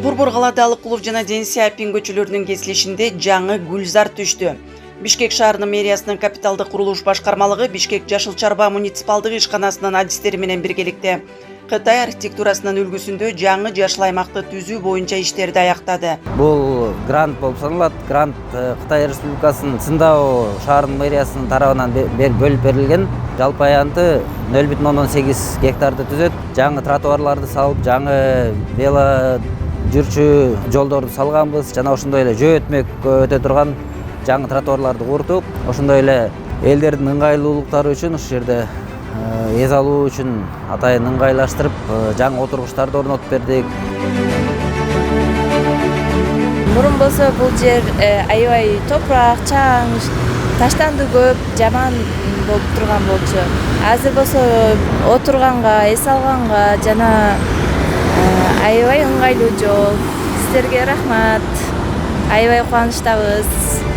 Борбор калада Алыкулов жана Ден Сяопин көчөлөрүнүн кесилишинде жаңы гүлзар түштү. Бишкек шаарынын мэриясынын капиталдык курулуш башкармалыгы Бишкек Жашыл Чарба муниципалдык ишканасынын адистери менен биргеликте Кытай архитектурасынын үлгүсүндө жаңы жашыл аймакты түзүү боюнча иштерди аяктады. Бул грант болуп саналат. Грант Кытай Республикасынын Циндао шаарынын мэриясынын тарабынан бөлүп берилген. Жалпы аянты 0,18 гектарды түзөт. Жаңы тротуарларды салып, жаңы вело жүрчү жолдорду салганбыз. Жана ошондой эле жөө өтмөк өтө турган жаңы тротуарларды курдук. Ошондой эле элдердин ыңгайлуулуктары үчүн ушул жерде эз алуу үчүн атайын ыңгайлаштырып, жаңы отургучтарды орнотуп бердик. Мурун болсо бул жер аябай топурак, чаң, таштанды көп, жаман болуп турган болчу. Азыр болсо отурганга, эс алганга жана аябай ыңгайлуу жол. Сиздерге рахмат. Аябай кубанычтабыз.